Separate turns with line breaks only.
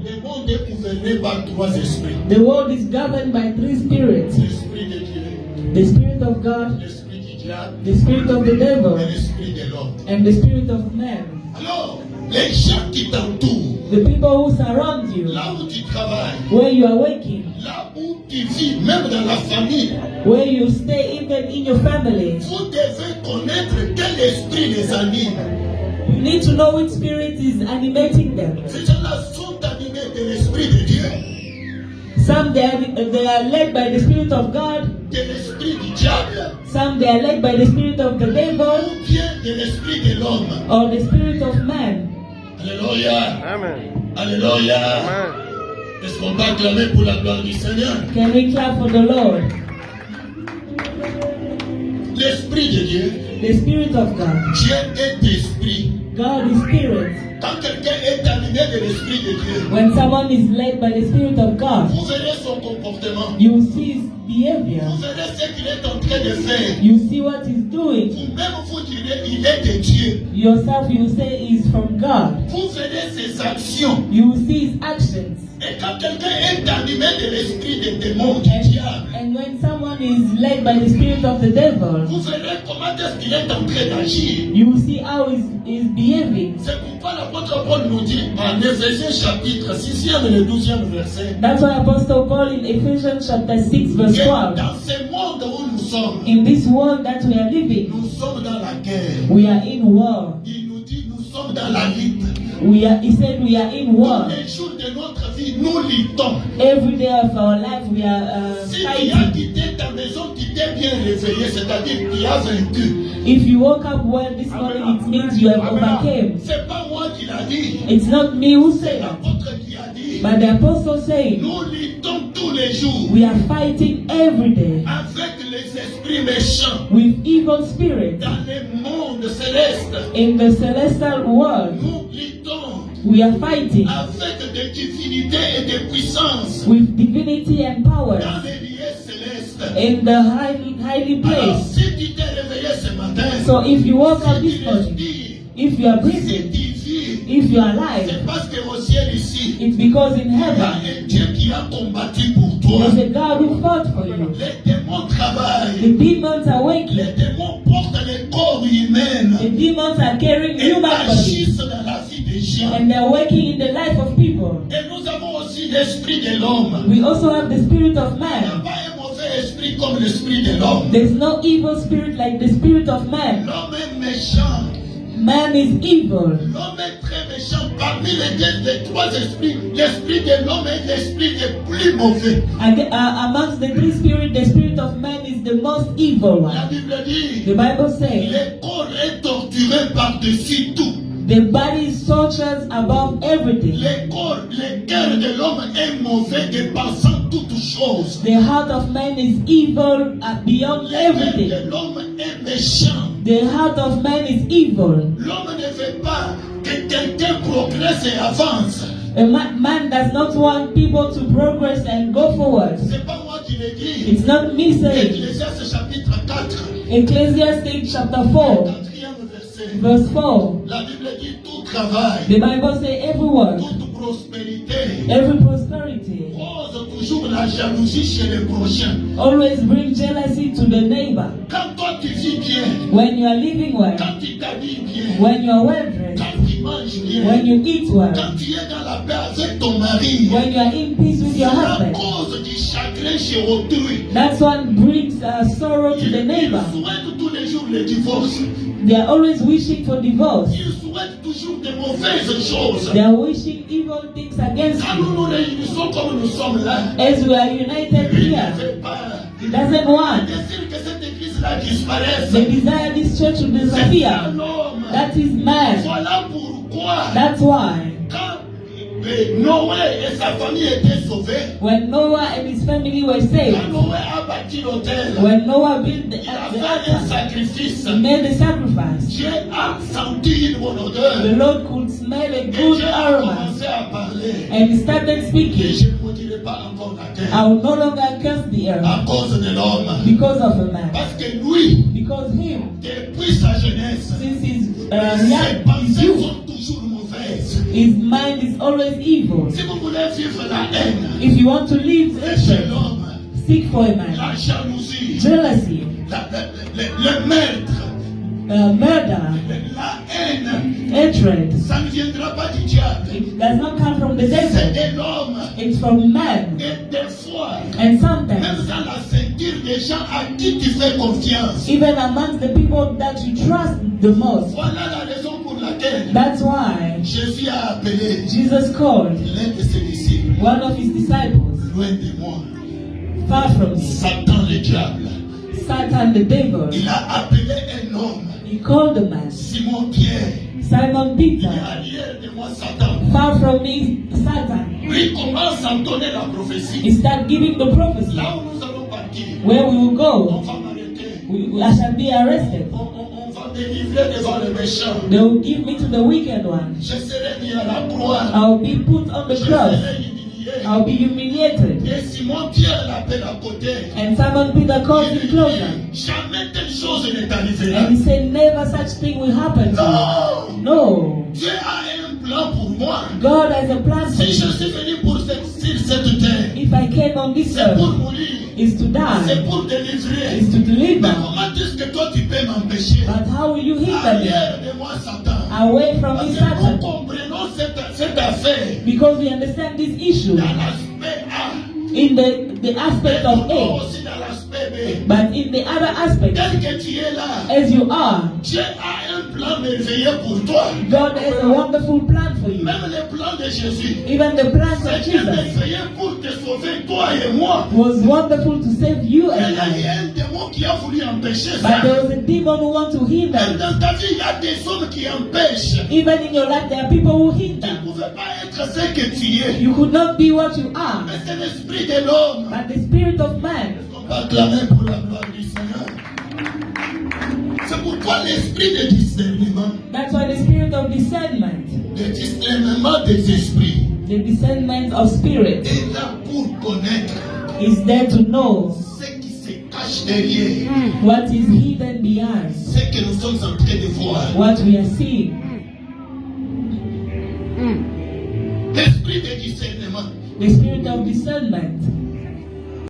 Le monde est gouverné par 3 esprits.
The world is governed by 3 spirits.
L'esprit de Dieu,
The spirit of God,
l'esprit du diable
the spirit of the
et
devil,
l'esprit de l'homme.
and the spirit of man.
Alors, les gens qui t'entourent,
The people who surround you,
là où tu travailles,
where you are working,
là où tu vis, même dans la famille,
where you stay, even in your family,
vous devez connaître quel esprit les anime.
you need to know which spirit is animating them.
Ces gens-là sont animés de l'esprit de Dieu,
Some they are led by the spirit of God,
de l'esprit du diable,
some they are led by the spirit of the devil,
ou bien de l'esprit de l'homme.
or the spirit of man.
Alléluia.
Amen.
Alléluia.
Amen.
Est-ce qu'on va acclamer pour la gloire du Seigneur?
Can we clap for the Lord?
L'esprit de Dieu,
The spirit of God.
Dieu est esprit.
God is spirit.
Quand quelqu'un est animé de l'esprit de Dieu,
When someone is led by the spirit of God,
vous verrez son comportement.
you see his behavior.
Vous verrez ce qu'il est en train de faire.
You see what he's doing.
Vous-même vous direz, il est de Dieu.
Yourself, you say is from God.
Vous verrez ses actions.
You see his actions.
Et quand quelqu'un est animé de l'esprit des démons, du diable,
And when someone is led by the spirit of the devil,
vous verrez comment est-ce qu'il est en train d'agir.
you see how he's behaving.
C'est pourquoi l'apôtre Paul nous dit en Éphésiens chapitre 6e et le 12e verset,
That's why Apostle Paul in Ephesians chapter 6 verse
que
12,
dans ce monde où nous sommes,
in this world that we are living,
nous sommes dans la guerre.
we are in war.
Il nous dit nous sommes dans la lutte.
He said we are in
Tous
war.
les jours de notre vie, nous luttons.
Every day of our life we are
Si tu as
fighting.
quitté ta maison, tu t'es bien réveillé, c'est-à-dire que tu as vaincu.
If you woke up well this morning, it means you have overcame.
C'est pas moi qui l'a dit.
It's not me who
C'est
said it,
l'apôtre qui a dit.
but the apostle saying
Nous luttons tous les jours
we are fighting every day
avec les esprits méchants
with evil spirits
dans les mondes célestes.
in the celestial world.
Nous luttons
We are fighting
avec des divinités et des puissances
with divinity and power
dans les lieux célestes.
in the highly
Alors,
place.
si tu t'es réveillé ce matin,
So if you woke up
si
this
tu
morning,
respires,
if you are
si
breathing,
tu vis,
if you are alive,
c'est parce qu'au ciel ici,
it's because in
il y a
heaven
un Dieu qui a combattu pour toi.
there's a God who fought for you.
Les démons travaillent.
The demons are
Les
waking.
démons portent les corps humains
The demons are carrying
et
human bodies.
agissent dans la vie des gens.
And they're working in the life of people.
Et nous avons aussi l'esprit de l'homme.
We also have the spirit of
Il n'y a
man.
pas un mauvais esprit comme l'esprit de l'homme.
There's no evil spirit like the spirit of man.
L'homme est méchant.
Man is evil.
L'homme est très méchant. Parmi les 3 esprits, l'esprit de l'homme est l'esprit le plus mauvais.
Amongst the 3 spirits, the spirit of man is the most evil
La
one.
Bible dit,
The Bible says
le corps est torturé par-dessus tout.
the body is tortured above everything.
Le cœur de l'homme est mauvais dépassant toutes choses.
The heart of man is evil beyond
Le cœur
everything.
de l'homme est méchant.
The heart of man is evil.
L'homme ne veut pas que quelqu'un progresse et avance.
Man does not want people to progress and go forward.
C'est pas moi qui le dis.
It's not me saying.
Ecclésiaste chapitre 4,
Ecclesiastes chapter 4,
4e verset.
verse 4.
La Bible dit tout travail,
The Bible says everyone,
toute prospérité
every prosperity,
cause toujours la jalousie chez le prochain.
always bring jealousy to the neighbor.
Quand toi tu vis bien,
When you are living well,
quand tu t'habilles bien,
when you are well dressed,
quand tu manges bien,
when you eat well,
quand tu es dans la paix avec ton mari,
when you are in peace with
c'est
your
la
husband,
cause du chagrin chez autrui.
that's what brings sorrow to the
Ils
neighbor.
souhaitent tous les jours le divorce.
They are always wishing for divorce.
Ils souhaitent toujours de mauvaises choses.
They are wishing evil things against
Quand nous
you.
nous réunissons comme nous sommes là,
As we are united
il ne
here,
fait pas.
he doesn't want.
Désire que cette église-là disparaisse.
They desire this church to
C'est
disappear.
un homme.
That is man.
Voilà pourquoi,
That's why
quand Noé et sa famille étaient sauvés,
when Noah and his family were
quand
saved,
Noé a bâti l'autel,
when Noah built the
il a fait un
ark,
sacrifice.
he made the sacrifice.
Dieu a senti une bonne odeur.
The Lord could smell a
Et
good
Dieu a
aroma,
commencé à parler.
and he started
Et
speaking.
je ne maudirai pas encore la terre
I will no longer curse the earth
à cause de l'homme.
because of a man.
Parce que lui,
Because him,
depuis sa jeunesse,
since his
ses
his
pensées
youth,
sont toujours mauvaises.
His mind is always evil.
Si vous voulez vivre la haine,
If you want to live
chez
hatred,
l'homme,
seek for a man.
la jalousie,
Jealousy,
le meurtre,
murder,
la haine,
hatred.
ça ne viendra pas du diable.
It does not come from the
C'est
devil.
de l'homme.
It's from man.
Et des fois,
And
même
sometimes,
dans la ceinture des gens à qui tu fais confiance.
even amongst the people that you trust the most.
Voilà la raison pour laquelle
That's why
Jésus a appelé
Jesus called
l'un de ses disciples,
one of his disciples,
loin de moi,
far from me,
Satan le diable.
Satan the devil.
Il a appelé un homme,
He called the man,
Simon Pierre.
Simon
Il est
Peter.
arrière de moi, Satan.
Far from me, Satan.
Lui commence à me donner la prophétie.
He started giving the prophecy.
Là où nous allons partir,
Where we will
on
go,
va m'arrêter.
I shall be arrested.
On va me livrer devant le méchant.
They will give me to the wicked one.
Je serai mis à la croix.
I'll be put on the
Je
cross.
serai humilié.
I'll be humiliated.
Et Simon Pierre l'appelle à côté.
And Simon Peter calls
Il
him
lui
closer.
dit, jamais telle chose n'est arrivée là.
And he said, never such thing will happen to you.
Non!
No.
Dieu a un plan pour moi.
God has a plan for
Si je
you.
suis venu sur cette terre,
If I came on this
c'est pour
earth,
mourir.
is to
C'est
die,
pour délivrer.
is to
Mais
deliver.
comment est-ce que toi tu peux m'empêcher?
But how will you hinder me?
Arrière de moi, Satan.
Away from
Parce
me,
que nous
Satan.
comprenons cette affaire
Because we understand this issue
dans l'aspect A.
in the aspect
Mais
of
nous
A.
aussi dans l'aspect B.
But in the other aspect,
Tel que tu es là,
as you are,
Dieu a un plan merveilleux pour toi.
God has a wonderful plan for you.
Même le plan de Jésus.
Even the plans of
C'était
Jesus
merveilleux pour te sauver, toi et moi.
was wonderful to save you
Mais
and
il y a
I.
un démon qui a voulu empêcher ça.
But there was a demon who wants to hinder
Même
you.
dans ta vie, il y a des hommes qui empêchent.
Even in your life, there are people who
Tu
hinder.
ne pouvais pas être ce que tu es.
You could not be what you are.
Mais c'est l'esprit de l'homme.
But the spirit of man.
On va clamer pour la gloire du Seigneur. C'est pourquoi l'esprit de discernement,
That's why the spirit of discernment,
le discernement des esprits,
the discernment of spirit,
est là pour connaître
is there to know
ce qui se cache derrière,
what is hidden behind
ce que nous sommes en train de voir.
what we are seeing.
L'esprit de discernement
The spirit of discernment